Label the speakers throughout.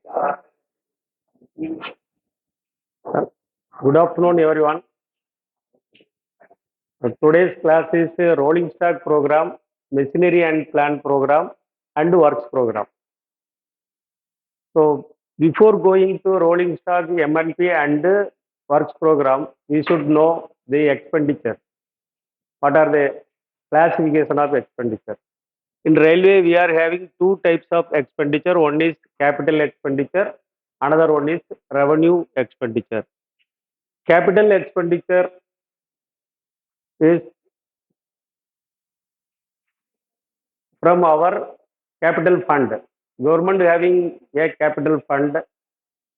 Speaker 1: Good afternoon, everyone. Today's class is a rolling stock program, machinery and plant program, and works program. So, before going to rolling stock, MNP, and works program, we should know the expenditure. What are the classification of expenditure? In railway, we are having two types of expenditure. One is capital expenditure, another one is revenue expenditure. Capital expenditure is from our capital fund. Government having a capital fund.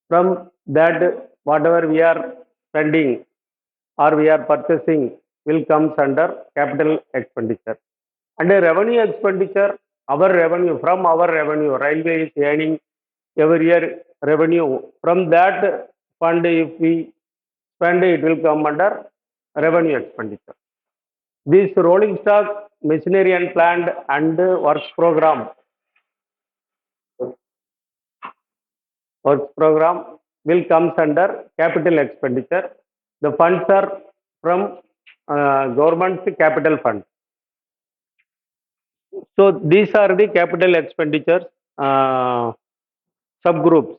Speaker 1: From that, whatever we are spending or we are purchasing will comes under capital expenditure. And a revenue expenditure, our revenue, from our revenue, railway is earning every year revenue. From that fund, if we spend, it will come under revenue expenditure. This rolling stock, machinery and plant and works program will comes under capital expenditure. The funds are from government's capital fund. So these are the capital expenditures subgroups.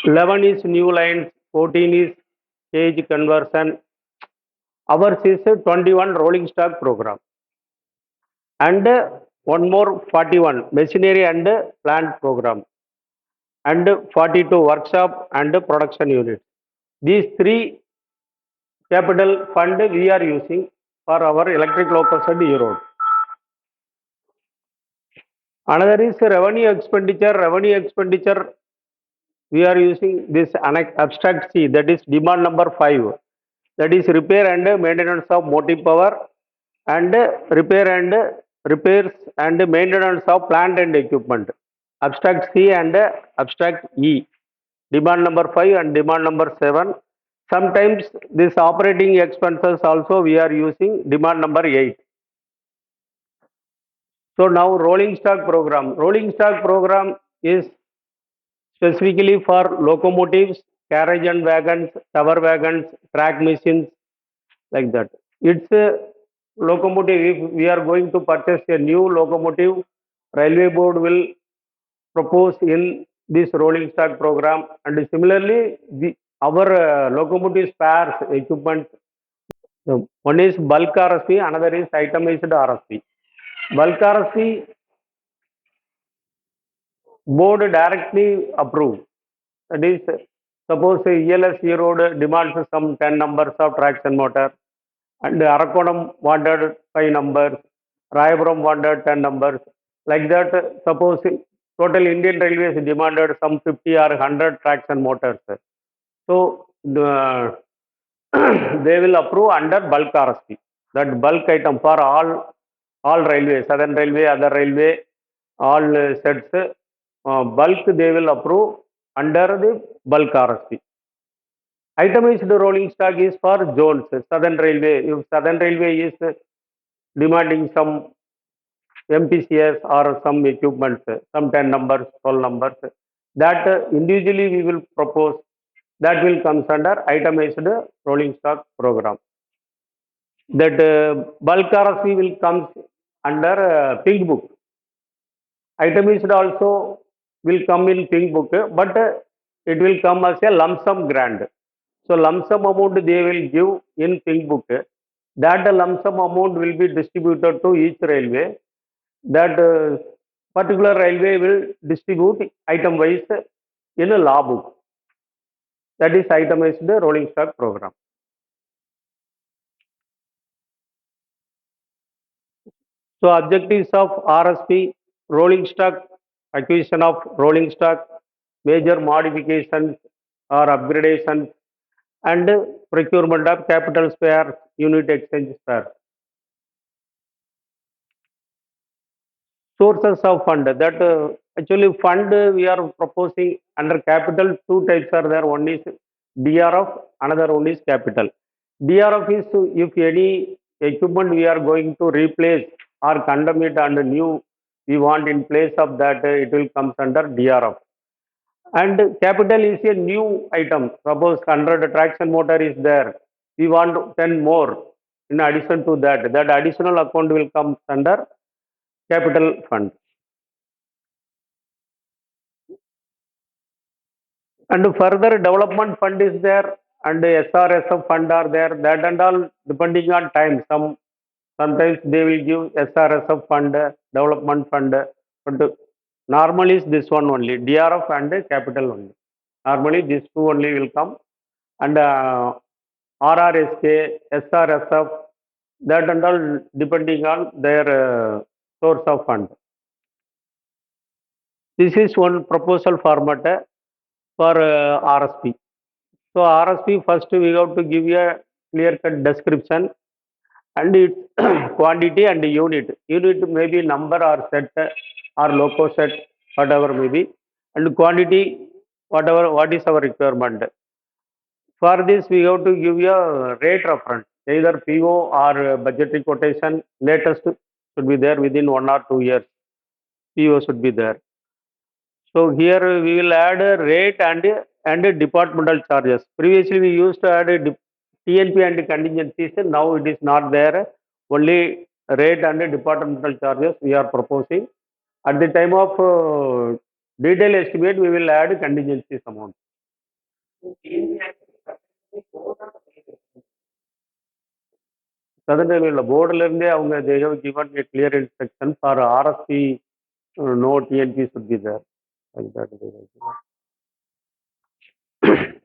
Speaker 1: 11 is new lines, 14 is stage conversion. Ours is a 21 rolling stock program. And one more 41 machinery and plant program. And 42 workshop and production units. These three capital fund we are using for our electric locos and e-road. Another is revenue expenditure. Revenue expenditure, we are using this abstract C, that is demand number 5. That is repair and maintenance of motive power and repairs and maintenance of plant and equipment. Abstract C and abstract E. Demand number 5 and demand number 7. Sometimes this operating expenses also we are using demand number 8. So now rolling stock program. Rolling stock program is specifically for locomotives, carriage and wagons, tower wagons, track machines, like that. It's a locomotive. If we are going to purchase a new locomotive, railway board will propose in this rolling stock program. And similarly, our locomotive spares equipment. So one is bulk RSP, another is itemized RSP. Bulk RSP board directly approve. That is, suppose ELS road demands some 10 numbers of traction motor, and Arakonam wanted 5 numbers, Rayapuram wanted 10 numbers. Like that, suppose total Indian Railways demanded some 50 or 100 traction motors. So they will approve under bulk RSP. That bulk item for all railways, Southern Railway, other railway, all sets, bulk they will approve under the bulk RSP. Itemized rolling stock is for zones. Southern Railway, if Southern Railway is demanding some MPCS or some equipment, some 10 numbers, 12 numbers, that individually we will propose, that will comes under itemized rolling stock program. That bulk RSP will comes under pink book. Itemized also will come in pink book, but it will come as a lump sum grant. So lump sum amount they will give in pink book. That lump sum amount will be distributed to each railway. That particular railway will distribute item wise in a law book. That is itemized rolling stock program. So objectives of RSP, rolling stock, acquisition of rolling stock, major modifications or upgradations, and procurement of capital spare, unit exchange spare. Sources of fund, that actually fund we are proposing under capital, two types are there. One is DRF, another one is capital. DRF is if any equipment we are going to replace or condemn it and new we want in place of that, it will comes under DRF. And capital is a new item. Suppose 100 traction motor is there. We want 10 more in addition to that. That additional account will come under capital fund. And further development fund is there and SRSF fund are there. That and all depending on time. Sometimes they will give SRSF fund, development fund, but normally is this one only, DRF and capital only. Normally these two only will come and RRSK, SRSF, that and all depending on their source of fund. This is one proposal format for RSP. So RSP first we have to give a clear cut description and its quantity and unit. Unit may be number or set or loco set, whatever may be, and quantity, whatever what is our requirement. For this, we have to give a rate reference, either PO or budgetary quotation. Latest should be there within 1 or 2 years. PO should be there. So here we will add a rate and departmental charges. Previously we used to add a TNP and contingencies. Now it is not there. Only rate and departmental charges we are proposing. At the time of detail estimate, we will add contingencies amount. Southern Railway போர்டுல இருந்தே அவங்க they have given a clear instruction for RSP, no TNP should be there. Like that they have given.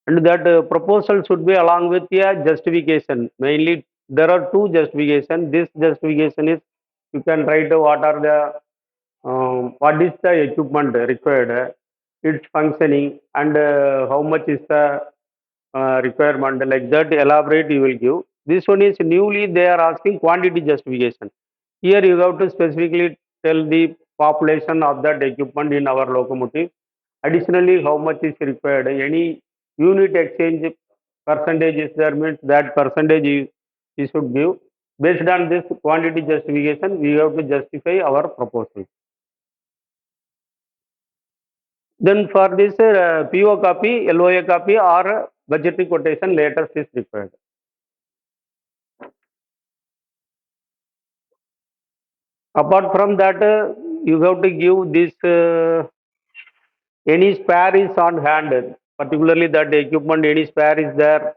Speaker 1: And that proposal should be along with a justification. Mainly there are two justifications. This justification is you can write what are the what is the equipment required, its functioning, and how much is the requirement. Like that elaborate you will give. This one is newly they are asking quantity justification. Here you have to specifically tell the population of that equipment in our locomotive. Additionally, how much is required. Any unit exchange percentage is there means that percentage you should give. Based on this quantity justification, we have to justify our proposal. Then for this PO copy, LOA copy or budgetary quotation latest is required. Apart from that, you have to give this any spare is on hand, particularly that equipment, any spare is there,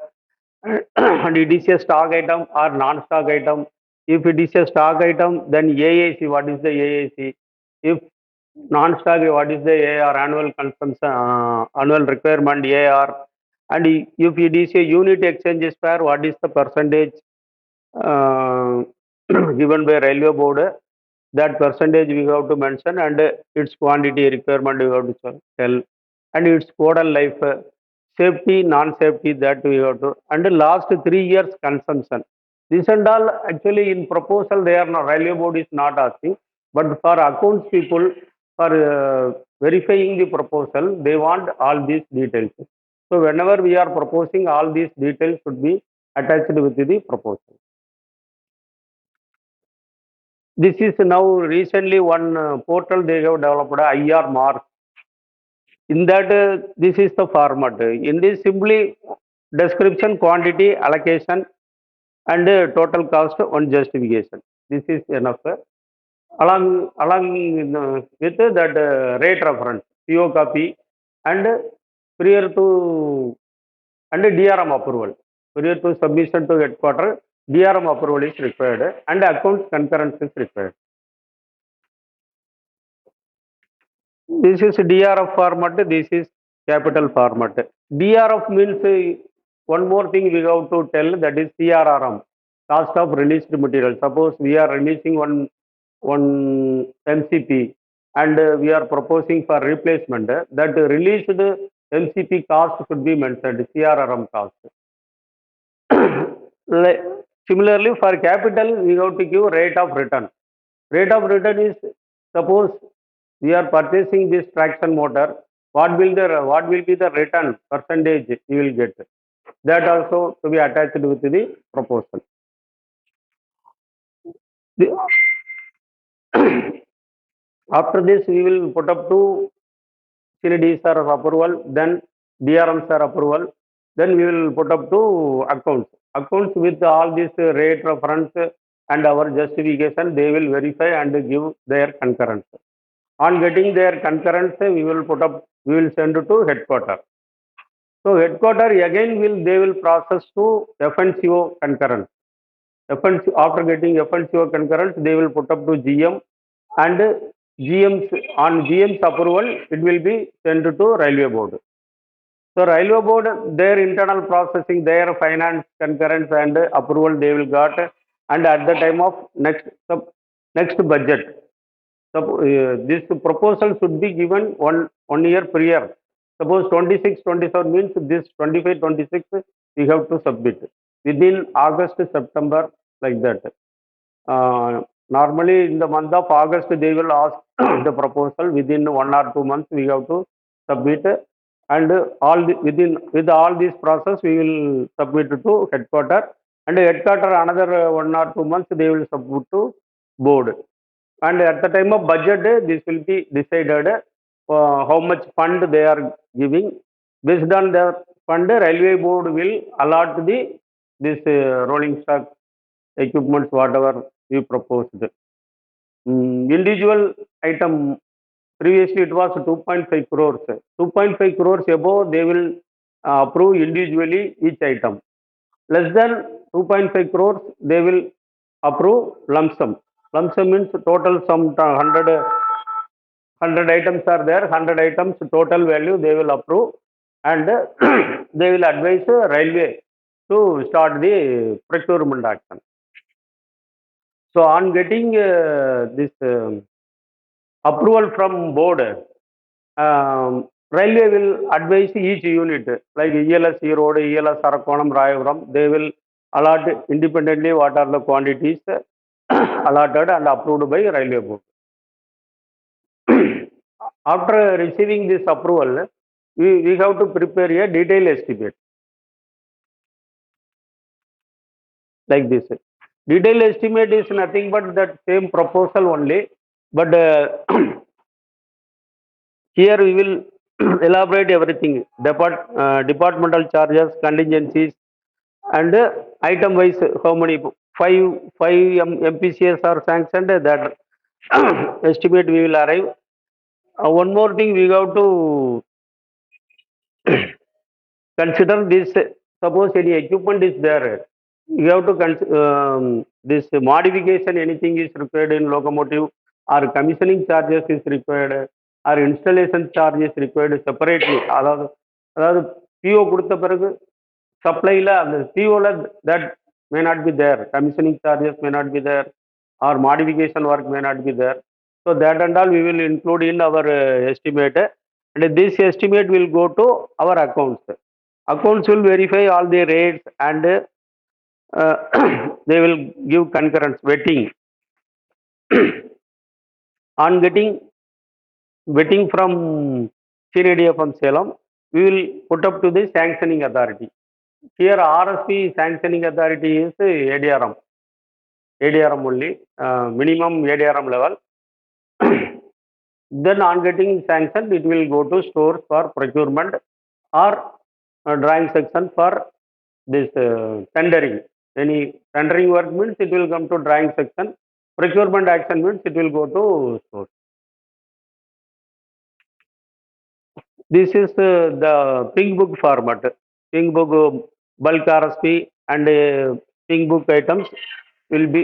Speaker 1: and it is a stock item or non-stock item. If it is a stock item, then AAC, what is the AAC? If non-stock, what is the AR, annual consumption, annual requirement AR? And if it is a unit exchange spare, what is the percentage uh, given by railway board? That percentage we have to mention and its quantity requirement we have to tell and its codal life, safety, non-safety that we have to, and the last 3 years consumption. This and all actually in proposal they are not, railway board is not asking, but for accounts people for verifying the proposal they want all these details. So whenever we are proposing, all these details should be attached with the proposal. This is now recently one portal they have developed, IR Mark. In that, this is the format. In this, simply description, quantity, allocation, and total cost on justification. This is enough. Along with that rate reference, PO copy, and prior to and DRM approval. Prior to submission to headquarter, DRM approval is required, and accounts concurrence is required. This is DRF format, this is capital format. DRF means one more thing we have to tell, that is CRRM, cost of released material. Suppose we are releasing one MCP and we are proposing for replacement, that released MCP cost should be mentioned, CRRM cost. Like, similarly, for capital, we have to give rate of return. Rate of return is, suppose we are purchasing this traction motor, what will be the return percentage you will get? That also to be attached with the proposal. After this, we will put up to CND sir approval, then DRM sir approval, then we will put up to accounts. Accounts with all this rate reference and our justification, they will verify and give their concurrence. On getting their concurrence, we will send to headquarter. So headquarter again they will process to FNCO concurrence. After getting FNCO concurrence, they will put up to GM, and GM's approval, it will be sent to railway board. So railway board, their internal processing, their finance concurrence and approval they will got, and at the time of next budget. So this proposal should be given one year prior. Suppose 26-27 means this 25-26 we have to submit within August, September, like that. Normally in the month of August they will ask the proposal. Within 1 or 2 months we have to submit, and with all this process we will submit to headquarter, and headquarter another 1 or 2 months they will submit to board. And at the time of budget, this will be decided how much fund they are giving. Based on the fund, railway board will allot this rolling stock equipments whatever we proposed. Individual item, previously it was 2.5 crores. 2.5 crores above they will approve individually each item. Less than 2.5 crores they will approve lump sum. Lump sum means total sum 100 items are there, 100 items total value they will approve, and they will advise railway to start the procurement action. So on getting this approval from board, railway will advise each unit, like ELS Road, ELS Arakonam, Rayapuram, they will allot independently what are the quantities allotted and approved by railway board. After receiving this approval, we have to prepare a detailed estimate like this. Detailed estimate is nothing but that same proposal only, but here we will elaborate everything, departmental charges, contingencies, and item wise how many, five MPCs are sanctioned, that estimate we will arrive. One more thing we have to consider this. Suppose any equipment is there, you have to this modification, anything is required in locomotive, or commissioning charges is required, or installation charge is required separately. அதாவது PO கொடுத்த பிறகு சப்ளைல அந்த POல that may not be there, commissioning charges may not be there, or modification work may not be there. So that and all we will include in our estimate, and this estimate will go to our accounts. Accounts will verify all the rates, and they will give concurrence vetting. On getting vetting from CND from Salem, we will put up to the sanctioning authority. Here RSP sanctioning authority is ADRM. ADRM only, minimum ADRM level. Then on getting sanctioned, it will go to stores for procurement, or drawing section for this tendering. Any tendering work means it will come to drawing section. Procurement action means it will go to stores. This is the pink book format. Pink book bulk RSP and pink book items will be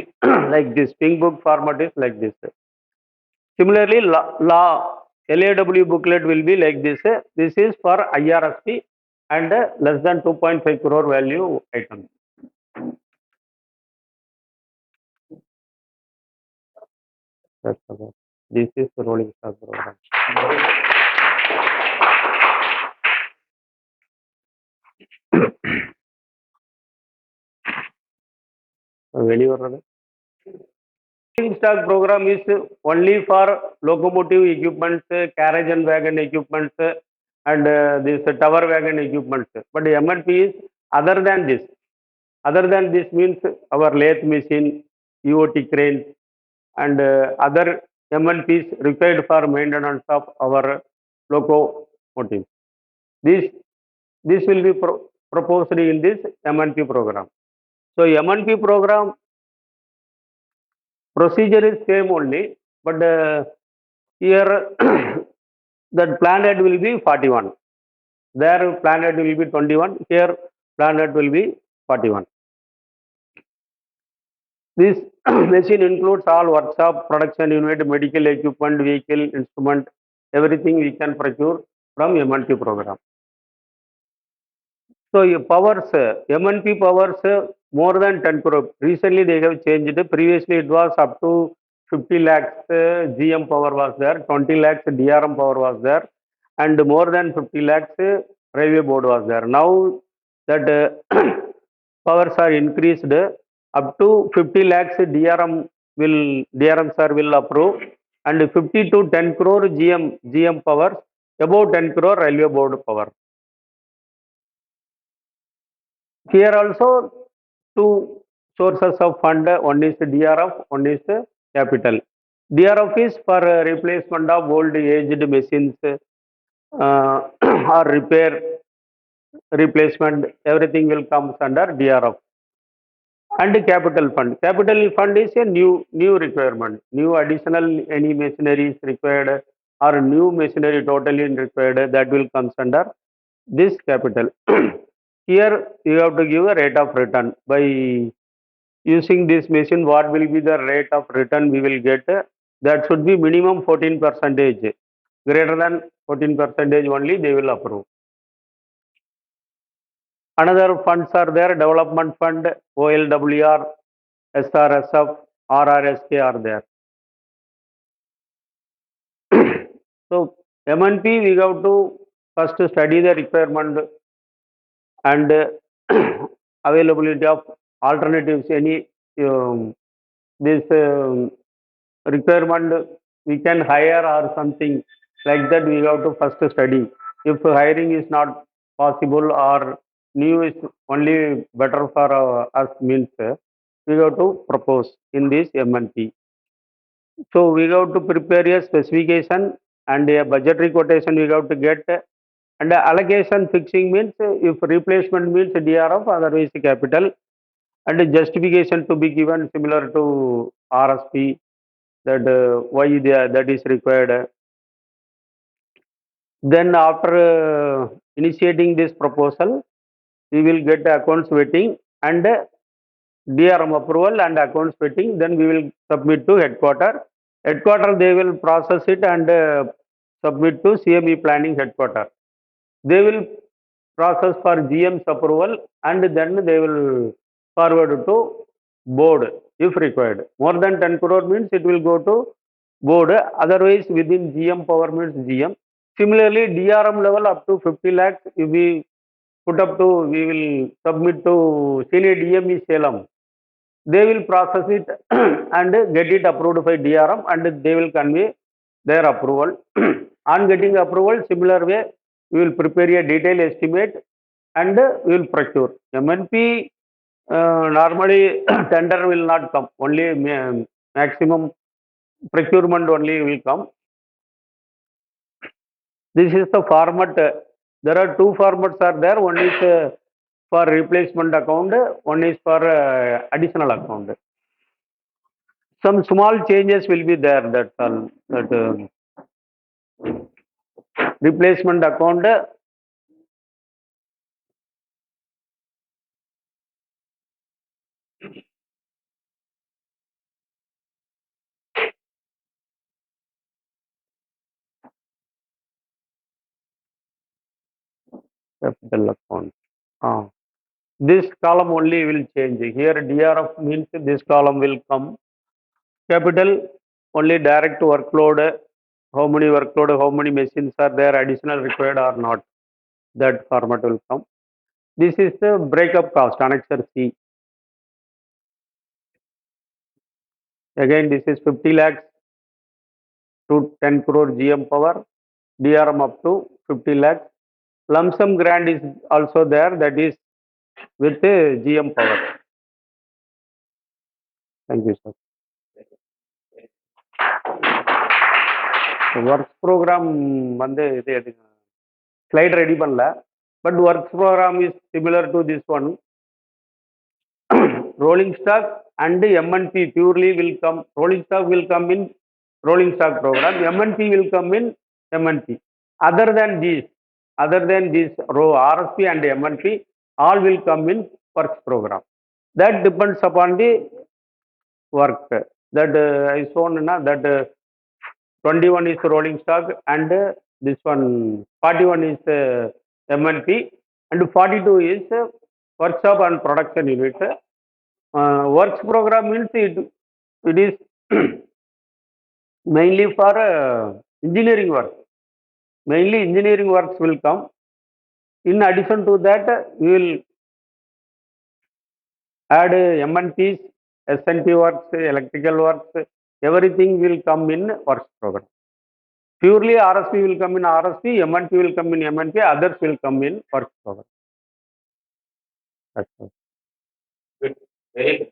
Speaker 1: like this. Pink book format is like this. Similarly, LAW booklet will be like this. This is for IRSP and less than 2.5 crore value items. That's about. This is the rolling stock program. Rolling stock program is only for locomotive equipments, carriage and wagon equipments, and this tower wagon equipments. But the MNP is other than this. Other than this means our lathe machine, EOT cranes, and other MNPs required for maintenance of our loco motive. This this will be proposed in this MNP program. So MNP program procedure is same only, but here that planet will be 41. There planet will be 21. Here planet will be 41. This machine includes all workshop, production unit, medical equipment, vehicle, instrument, everything we can procure from MNP program. So powers, MNP powers more than 10 crore. Recently they have changed. Previously it was up to 50 lakhs GM power was there, 20 lakhs DRM power was there, and more than 50 lakhs railway board was there. Now that powers are increased up to 50 lakhs DRM sir will approve, and 50 to 10 crore GM powers, about 10 crore railway board power. Here also two sources of fund, one is DRF, one is capital. DRF is for replacement of old aged machines or repair, replacement, everything will come under DRF. And capital fund. Capital fund is a new requirement, new additional any machinery is required or new machinery totally required, that will come under this capital. Here you have to give a rate of return. By using this machine, what will be the rate of return we will get? That should be minimum 14 percentage. Greater than 14 percentage only they will approve. Another funds are there, development fund, OLWR, SRSF, RRSK are there. So MNP we have to first study the requirement and availability of alternatives. Any this requirement we can hire or something like that, we have to first study. If hiring is not possible or new is only better for us means we have to propose in this MNP. So we have to prepare a specification and a budgetary quotation we have to get, and allocation fixing means if replacement means DRF, otherwise capital, and justification to be given similar to RSP, that why that is required. Then after initiating this proposal, we will get accounts waiting and DRM approval and accounts waiting. Then we will submit to headquarter. Headquarter they will process it and submit to CME planning headquarter. They will process for GM's approval and then they will forward to board if required. More than 10 crore means it will go to board, otherwise within GM power means GM. Similarly, DRM level up to 50 lakhs, if we put up to, we will submit to senior DME Salem. They will process it and get it approved by DRM and they will convey their approval. On getting approval, similar way, we will prepare a detailed estimate and we will procure. MNP normally tender will not come, only maximum procurement only will come. This is the format. There are two formats are there. One is for replacement account, one is for additional account. Some small changes will be there. That's all. That replacement account. Capital account. Ah. This column only will change. Here DRF means this column will come. Capital only direct workload. How many workload? How many machines are there? Additional required or not? That format will come. This is the breakup cost, annexure C. Again, this is 50 lakhs to 10 crore GM power, DRM up to 50 lakhs. Lump sum grant is also there, that is with GM power. Thank you, sir. Works program வந்து இது எதுங்க slide ready பண்ணல. But works program is similar to this one. Rolling stock and M&P purely will come. Rolling stock will come in rolling stock program. M&P will come in M&P. Other than these RSP and M&P, all will come in works program. That depends upon the work. That I shown that 21 is rolling stock and this one 41 is M&P and 42 is workshop and production unit. Works program means it is mainly for engineering work. Mainly engineering works will come. In addition to that, we will add M&Ps, S&T works, electrical works, everything will come in works program. Purely RSP will come in RSP, M&P will come in M&P, others will come in works program. That's all. Good. Very good.